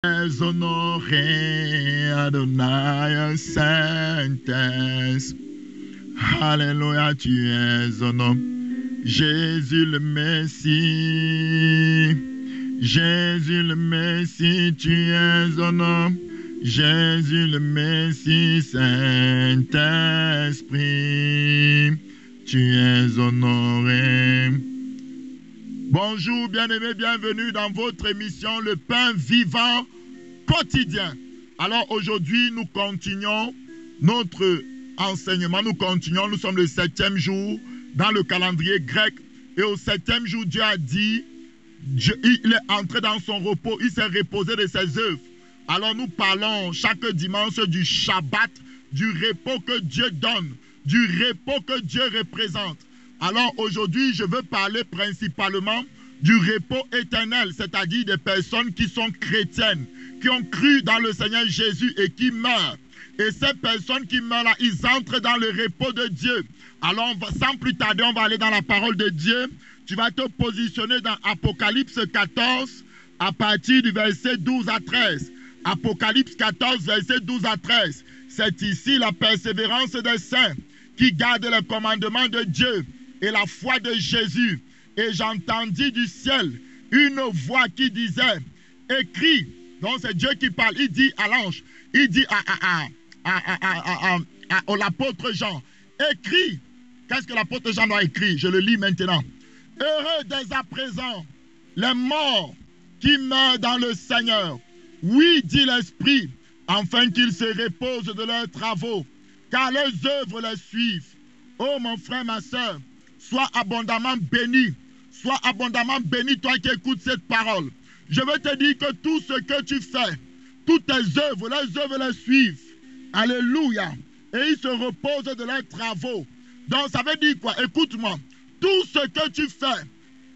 honoré, Adonai Saint-Est. Alléluia, tu es honoré. Jésus le Messie. Jésus le Messie, tu es honoré. Jésus le Messie, Saint-Esprit, tu es honoré. Bonjour, bien-aimés, bienvenue dans votre émission Le Pain Vivant Quotidien. Alors aujourd'hui, nous continuons notre enseignement, nous sommes le 7e jour dans le calendrier grec. Et au 7e jour, Dieu a dit, il est entré dans son repos, il s'est reposé de ses œuvres. Alors nous parlons chaque dimanche du Shabbat, du repos que Dieu donne, du repos que Dieu représente. Alors aujourd'hui, je veux parler principalement du repos éternel, c'est-à-dire des personnes qui sont chrétiennes, qui ont cru dans le Seigneur Jésus et qui meurent. Et ces personnes qui meurent là, ils entrent dans le repos de Dieu. Alors sans plus tarder, on va aller dans la parole de Dieu. Tu vas te positionner dans Apocalypse 14 à partir du verset 12 à 13. Apocalypse 14, verset 12 à 13. C'est ici la persévérance des saints qui gardent les commandements de Dieu et la foi de Jésus. Et j'entendis du ciel une voix qui disait, écris. Donc c'est Dieu qui parle. Il dit à l'ange, il dit à l'apôtre Jean, écris. Qu'est-ce que l'apôtre Jean doit écrire? Je le lis maintenant. Heureux dès à présent les morts qui meurent dans le Seigneur. Oui, dit l'Esprit, afin qu'ils se reposent de leurs travaux, car leurs œuvres les suivent. Oh mon frère, ma soeur, sois abondamment béni. Sois abondamment béni, toi qui écoutes cette parole. Je veux te dire que tout ce que tu fais, toutes tes œuvres, les œuvres les suivent. Alléluia. Et ils se reposent de leurs travaux. Donc ça veut dire quoi? Écoute-moi. Tout ce que tu fais,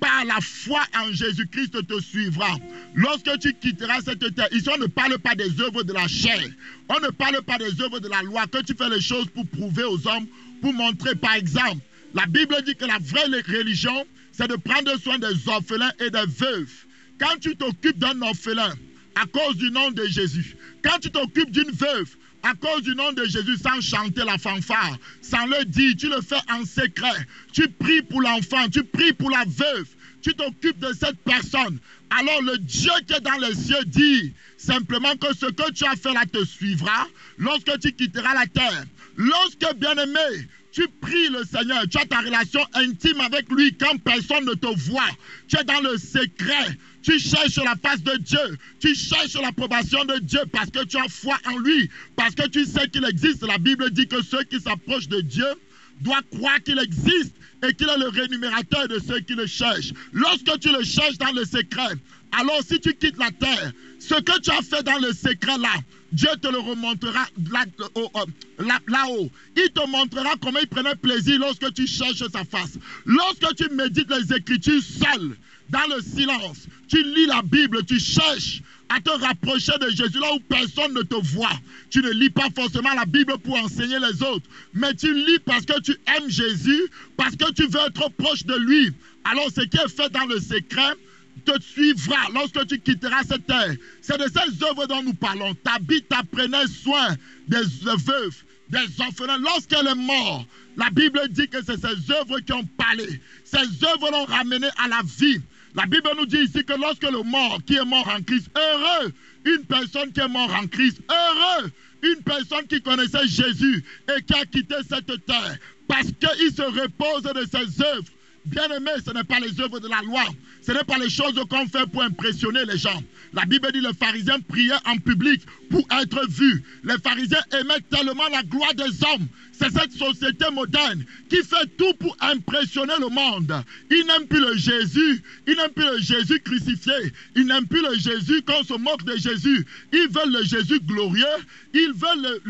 par la foi en Jésus-Christ te suivra. Lorsque tu quitteras cette terre, ici on ne parle pas des œuvres de la chair. On ne parle pas des œuvres de la loi, que tu fais les choses pour prouver aux hommes, pour montrer par exemple. La Bible dit que la vraie religion, c'est de prendre soin des orphelins et des veuves. Quand tu t'occupes d'un orphelin, à cause du nom de Jésus, quand tu t'occupes d'une veuve, à cause du nom de Jésus, sans chanter la fanfare, sans le dire, tu le fais en secret. Tu pries pour l'enfant, tu pries pour la veuve, tu t'occupes de cette personne. Alors le Dieu qui est dans les cieux dit simplement que ce que tu as fait là te suivra lorsque tu quitteras la terre. Lorsque, bien-aimé, tu pries le Seigneur, tu as ta relation intime avec lui quand personne ne te voit. Tu es dans le secret. Tu cherches la face de Dieu. Tu cherches l'approbation de Dieu parce que tu as foi en lui. Parce que tu sais qu'il existe. La Bible dit que ceux qui s'approchent de Dieu doivent croire qu'il existe et qu'il est le rémunérateur de ceux qui le cherchent. Lorsque tu le cherches dans le secret, alors si tu quittes la terre, ce que tu as fait dans le secret là, Dieu te le remontera là-haut. Il te montrera comment il prenait plaisir lorsque tu cherches sa face. Lorsque tu médites les Écritures seul, dans le silence, tu lis la Bible, tu cherches à te rapprocher de Jésus là où personne ne te voit. Tu ne lis pas forcément la Bible pour enseigner les autres, mais tu lis parce que tu aimes Jésus, parce que tu veux être proche de lui. Alors ce qui est fait dans le secret te suivra lorsque tu quitteras cette terre. C'est de ces œuvres dont nous parlons. Tabitha prenait soin des veuves, des orphelins. Lorsqu'elle est morte, la Bible dit que c'est ces œuvres qui ont parlé. Ces œuvres l'ont ramené à la vie. La Bible nous dit ici que lorsque le mort qui est mort en Christ, heureux une personne qui est morte en Christ, heureux une personne qui connaissait Jésus et qui a quitté cette terre parce qu'il se repose de ses œuvres. Bien-aimé, ce n'est pas les œuvres de la loi. Ce n'est pas les choses qu'on fait pour impressionner les gens. La Bible dit que les pharisiens priaient en public pour être vus. Les pharisiens aimaient tellement la gloire des hommes. C'est cette société moderne qui fait tout pour impressionner le monde. Ils n'aiment plus le Jésus. Ils n'aiment plus le Jésus crucifié. Ils n'aiment plus le Jésus qu'on se moque de Jésus. Ils veulent le Jésus glorieux. Ils veulent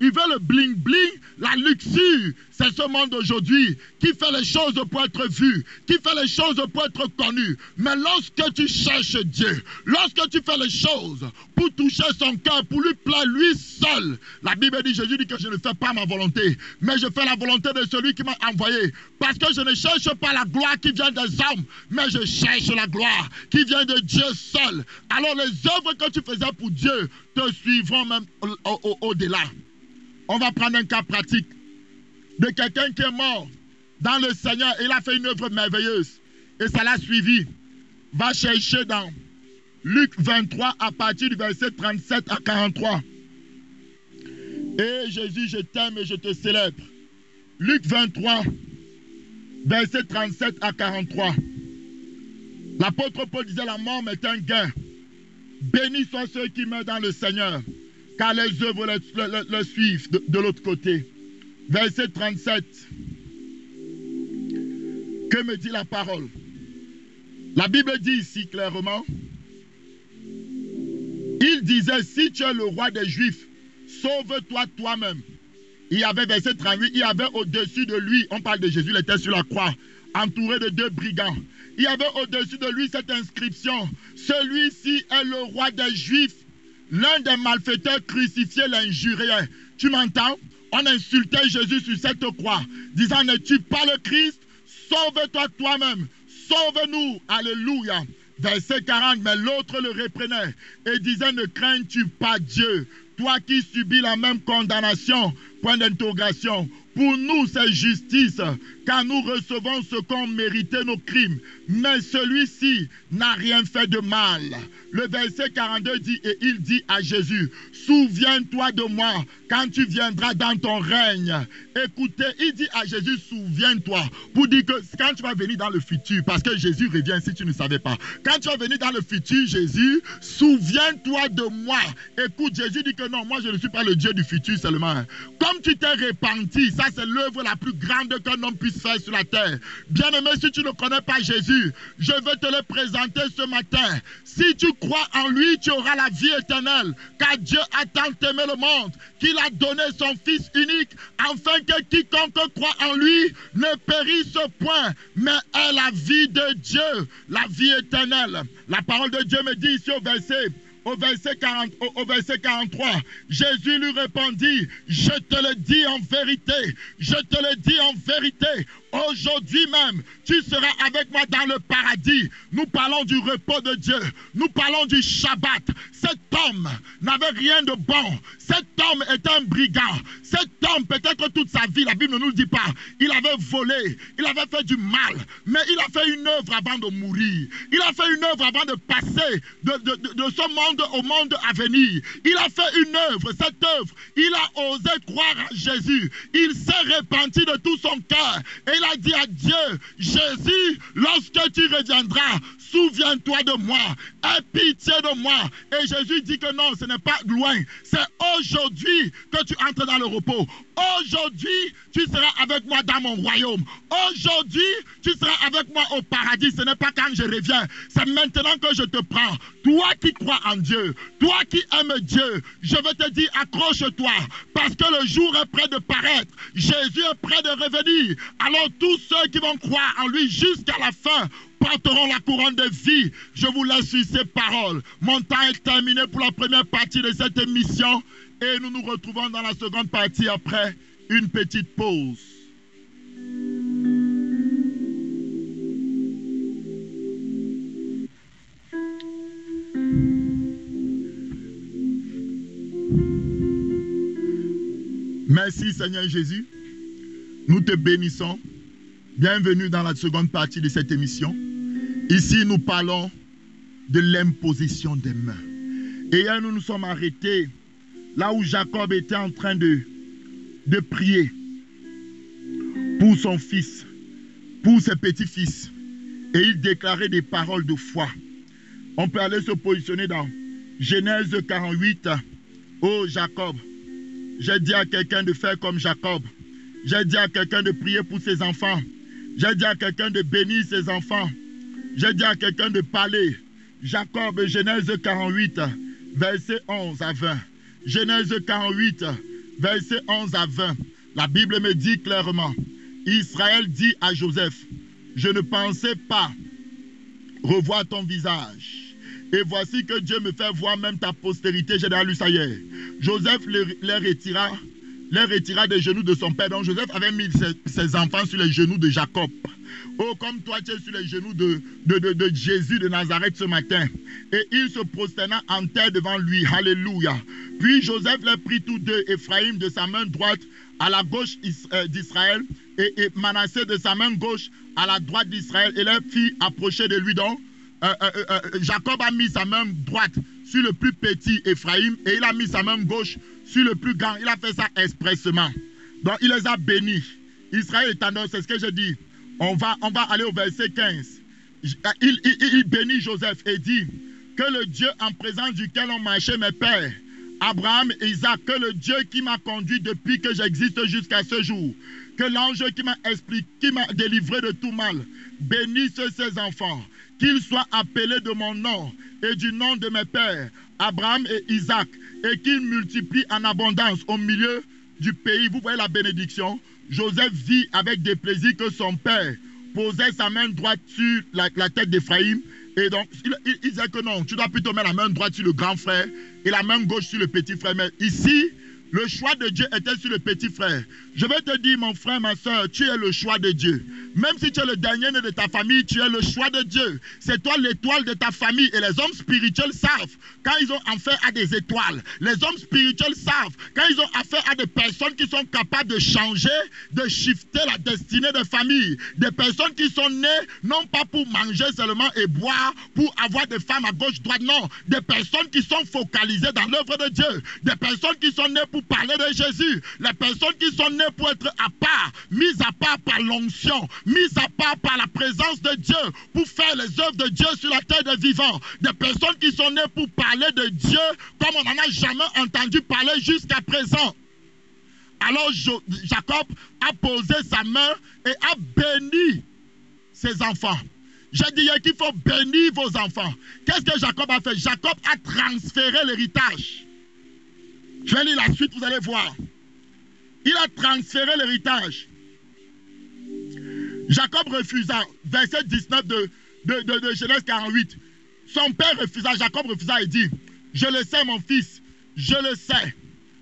le bling-bling, la luxure. C'est ce monde aujourd'hui qui fait les choses pour être vu, qui fait les choses pour être connu. Mais lorsque tu cherches Dieu, lorsque tu fais les choses pour pour toucher son cœur, pour lui plaire lui seul. La Bible dit, Jésus dit que je ne fais pas ma volonté, mais je fais la volonté de celui qui m'a envoyé. Parce que je ne cherche pas la gloire qui vient des hommes, mais je cherche la gloire qui vient de Dieu seul. Alors les œuvres que tu faisais pour Dieu te suivront même au-delà. On va prendre un cas pratique de quelqu'un qui est mort dans le Seigneur et il a fait une œuvre merveilleuse et ça l'a suivi. Va chercher dans Luc 23 à partir du verset 37 à 43. Et Jésus, je t'aime et je te célèbre. Luc 23, verset 37 à 43. L'apôtre Paul disait, la mort est un gain. Bénis soient ceux qui meurent dans le Seigneur, car les œuvres le suivent de l'autre côté. Verset 37. Que me dit la parole? La Bible dit ici clairement, il disait, si tu es le roi des Juifs, sauve-toi toi-même. Il y avait, verset 38, il y avait au-dessus de lui, on parle de Jésus, il était sur la croix, entouré de 2 brigands. Il y avait au-dessus de lui cette inscription, celui-ci est le roi des Juifs. L'un des malfaiteurs crucifiés l'injuriait. Tu m'entends? On insultait Jésus sur cette croix, disant, n'es-tu pas le Christ? Sauve-toi toi-même, sauve-nous, alléluia. Verset 40, mais l'autre le reprenait et disait, ne crains-tu pas Dieu, toi qui subis la même condamnation, point d'interrogation. Pour nous, c'est justice, car nous recevons ce qu'ont mérité nos crimes. Mais celui-ci n'a rien fait de mal. Le verset 42 dit, et il dit à Jésus, souviens-toi de moi quand tu viendras dans ton règne. Écoutez, il dit à Jésus, souviens-toi, pour dire que quand tu vas venir dans le futur, parce que Jésus revient si tu ne savais pas. Quand tu vas venir dans le futur, Jésus, souviens-toi de moi. Écoute, Jésus dit que non, moi je ne suis pas le Dieu du futur seulement. Comme tu t'es repenti, ça c'est l'œuvre la plus grande qu'un homme puisse faire sur la terre. Bien-aimé, si tu ne connais pas Jésus, je veux te le présenter ce matin. Si tu crois en lui, tu auras la vie éternelle. Car Dieu a tant aimé le monde qu'il a donné son Fils unique, afin que quiconque croit en lui ne périsse point, mais ait la vie de Dieu, la vie éternelle. La parole de Dieu me dit ici au verset 43, Jésus lui répondit, je te le dis en vérité, je te le dis en vérité, aujourd'hui même, tu seras avec moi dans le paradis. Nous parlons du repos de Dieu, nous parlons du Shabbat. Cet homme n'avait rien de bon, cet homme est un brigand, cet homme peut-être toute sa vie, la Bible ne nous le dit pas, il avait volé, il avait fait du mal, mais il a fait une œuvre avant de mourir, il a fait une œuvre avant de passer de ce monde au monde à venir. Il a fait une œuvre, cette œuvre, il a osé croire à Jésus, il s'est repenti de tout son cœur et il a dit à Dieu, Jésus, lorsque tu reviendras, souviens-toi de moi, aie pitié de moi. Et Jésus dit que non, ce n'est pas loin, c'est aujourd'hui que tu entres dans le repos. Aujourd'hui, tu seras avec moi dans mon royaume. Aujourd'hui, tu seras avec moi au paradis. Ce n'est pas quand je reviens, c'est maintenant que je te prends. Toi qui crois en Dieu, toi qui aimes Dieu, je veux te dire, accroche-toi, parce que le jour est près de paraître. Jésus est près de revenir. Alors tous ceux qui vont croire en lui jusqu'à la fin porteront la couronne de vie. Je vous laisse sur ces paroles. Mon temps est terminé pour la première partie de cette émission et nous nous retrouvons dans la seconde partie après une petite pause. Merci Seigneur Jésus. Nous te bénissons. Bienvenue dans la seconde partie de cette émission. Ici, nous parlons de l'imposition des mains. Et hier, nous nous sommes arrêtés là où Jacob était en train de prier pour son fils, pour ses petits-fils. Et il déclarait des paroles de foi. On peut aller se positionner dans Genèse 48. Oh Jacob, j'ai dit à quelqu'un de faire comme Jacob. J'ai dit à quelqu'un de prier pour ses enfants. J'ai dit à quelqu'un de bénir ses enfants. J'ai dit à quelqu'un de parler. Jacob, Genèse 48, verset 11 à 20. Genèse 48, verset 11 à 20. La Bible me dit clairement, Israël dit à Joseph, je ne pensais pas revoir ton visage. Et voici que Dieu me fait voir même ta postérité. J'ai déjà lu ça hier. Joseph les retira des genoux de son père. Donc Joseph avait mis ses enfants sur les genoux de Jacob. Oh, comme toi tu es sur les genoux de Jésus de Nazareth ce matin. Et il se prosterna en terre devant lui. Alléluia. Puis Joseph les prit tous deux, Ephraïm de sa main droite à la gauche d'Israël et Manassé de sa main gauche à la droite d'Israël et les fit approcher de lui. Donc Jacob a mis sa main droite sur le plus petit Ephraïm et il a mis sa main gauche sur le plus grand. Il a fait ça expressement. Donc il les a bénis. Israël est tendance, c'est ce que je dis. On va aller au verset 15. Il bénit Joseph et dit que le Dieu en présence duquel ont marché mes pères, Abraham et Isaac, que le Dieu qui m'a conduit depuis que j'existe jusqu'à ce jour, que l'ange qui m'a expliqué, qui m'a délivré de tout mal, bénisse ses enfants, qu'ils soient appelés de mon nom et du nom de mes pères, Abraham et Isaac, et qu'ils multiplient en abondance au milieu du pays. Vous voyez la bénédiction. Joseph vit avec des plaisirs que son père posait sa main droite sur la tête d'Ephraïm. Et donc, il disait que non, tu dois plutôt mettre la main droite sur le grand frère et la main gauche sur le petit frère. Mais ici, le choix de Dieu était sur le petit frère. Je vais te dire, mon frère, ma soeur, tu es le choix de Dieu. Même si tu es le dernier de ta famille, tu es le choix de Dieu. C'est toi l'étoile de ta famille. Et les hommes spirituels savent quand ils ont affaire à des étoiles. Les hommes spirituels savent quand ils ont affaire à des personnes qui sont capables de changer, de shifter la destinée de famille. Des personnes qui sont nées non pas pour manger seulement et boire, pour avoir des femmes à gauche, droite, non. Des personnes qui sont focalisées dans l'œuvre de Dieu. Des personnes qui sont nées pour parler de Jésus. Les personnes qui sont nées pour être à part, mises à part par l'onction, mises à part par la présence de Dieu, pour faire les œuvres de Dieu sur la terre des vivants. Des personnes qui sont nées pour parler de Dieu comme on n'en a jamais entendu parler jusqu'à présent. Alors Jacob a posé sa main et a béni ses enfants. J'ai dit qu'il faut bénir vos enfants. Qu'est-ce que Jacob a fait? Jacob a transféré l'héritage. Je vais lire la suite, vous allez voir. Il a transféré l'héritage. Jacob refusa, verset 19 de Genèse 48. Son père refusa, Jacob refusa et dit, je le sais mon fils, je le sais.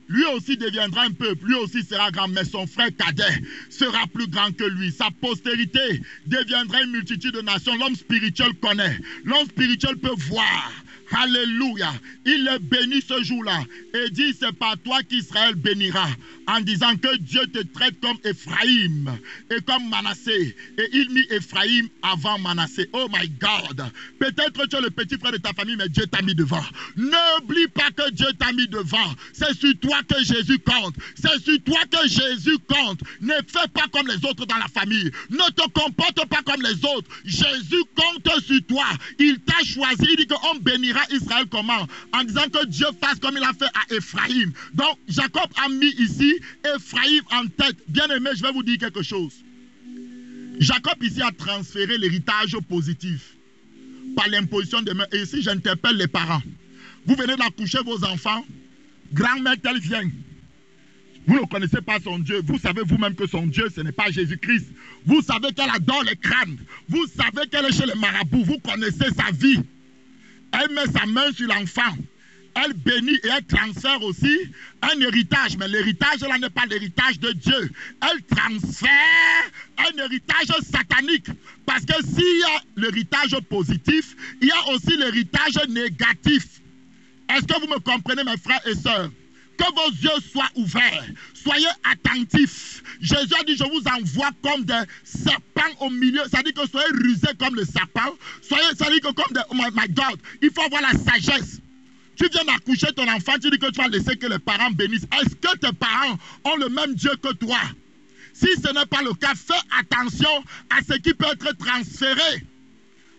Lui aussi deviendra un peuple, lui aussi sera grand, mais son frère cadet sera plus grand que lui. Sa postérité deviendra une multitude de nations. L'homme spirituel connaît, l'homme spirituel peut voir. Alléluia. Il le bénit ce jour-là et dit, c'est par toi qu'Israël bénira, en disant que Dieu te traite comme Ephraïm et comme Manassé. Et il mit Ephraïm avant Manassé. Oh my God. Peut-être tu es le petit frère de ta famille, mais Dieu t'a mis devant. N'oublie pas que Dieu t'a mis devant. C'est sur toi que Jésus compte. C'est sur toi que Jésus compte. Ne fais pas comme les autres dans la famille. Ne te comporte pas comme les autres. Jésus compte sur toi. Il t'a choisi. Il dit qu'on bénira Israël comment? En disant que Dieu fasse comme il a fait à Ephraïm. Donc Jacob a mis ici Ephraïm en tête. Bien aimé, je vais vous dire quelque chose. Jacob ici a transféré l'héritage positif par l'imposition des mains. Et ici j'interpelle les parents. Vous venez d'accoucher vos enfants. Grand-mère telle vient. Vous ne connaissez pas son Dieu. Vous savez vous-même que son Dieu, ce n'est pas Jésus-Christ. Vous savez qu'elle adore les crânes. Vous savez qu'elle est chez les marabouts. Vous connaissez sa vie. Elle met sa main sur l'enfant. Elle bénit et elle transfère aussi un héritage. Mais l'héritage là n'est pas l'héritage de Dieu. Elle transfère un héritage satanique. Parce que s'il y a l'héritage positif, il y a aussi l'héritage négatif. Est-ce que vous me comprenez, mes frères et sœurs? Que vos yeux soient ouverts. Soyez attentifs. Jésus a dit, je vous envoie comme des serpents au milieu. Ça dit que soyez rusés comme le serpent. Ça dit que comme des... Oh my God. Il faut avoir la sagesse. Tu viens d'accoucher ton enfant, tu dis que tu vas laisser que les parents bénissent. Est-ce que tes parents ont le même Dieu que toi? Si ce n'est pas le cas, fais attention à ce qui peut être transféré.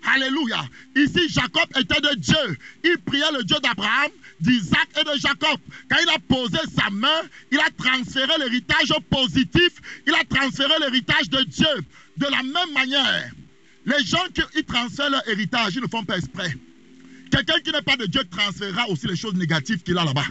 Alléluia. Ici, Jacob était de Dieu. Il priait le Dieu d'Abraham, d'Isaac et de Jacob. Quand il a posé sa main, il a transféré l'héritage positif. Il a transféré l'héritage de Dieu. De la même manière, les gens qui transfèrent leur héritage, ils ne font pas exprès. Quelqu'un qui n'est pas de Dieu transférera aussi les choses négatives qu'il a là-bas.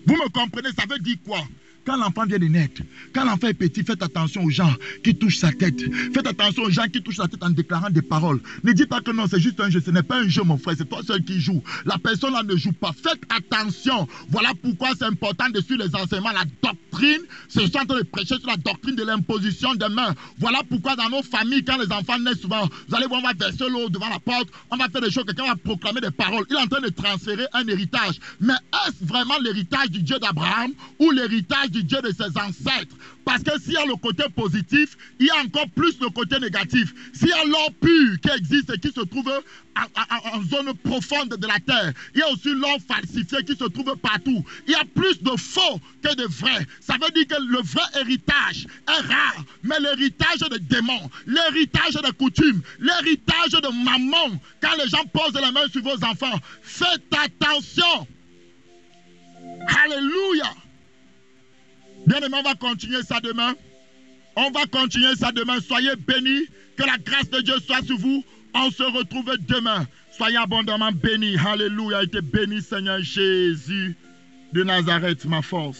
Vous me comprenez, ça veut dire quoi? quand l'enfant vient de naître, quand l'enfant est petit, faites attention aux gens qui touchent sa tête. Faites attention aux gens qui touchent sa tête en déclarant des paroles. Ne dites pas que non, c'est juste un jeu. Ce n'est pas un jeu, mon frère. C'est toi seul qui joue. La personne là ne joue pas. Faites attention. Voilà pourquoi c'est important de suivre les enseignements. La doctrine, c'est juste en train de prêcher sur la doctrine de l'imposition des mains. Voilà pourquoi dans nos familles, quand les enfants naissent souvent, vous allez voir, on va verser l'eau devant la porte, on va faire des choses, quelqu'un va proclamer des paroles. Il est en train de transférer un héritage. Mais est-ce vraiment l'héritage du Dieu d'Abraham ou l'héritage du Dieu de ses ancêtres? Parce que s'il y a le côté positif, il y a encore plus le côté négatif. S'il y a l'or pur qui existe et qui se trouve en zone profonde de la terre, il y a aussi l'or falsifié qui se trouve partout. Il y a plus de faux que de vrai. Ça veut dire que le vrai héritage est rare, mais l'héritage des démons, l'héritage des coutumes, l'héritage de maman, quand les gens posent les mains sur vos enfants, faites attention. Alléluia. Bien-aimés, on va continuer ça demain. On va continuer ça demain. Soyez bénis. Que la grâce de Dieu soit sur vous. On se retrouve demain. Soyez abondamment bénis. Alléluia. Été béni, Seigneur Jésus de Nazareth, ma force.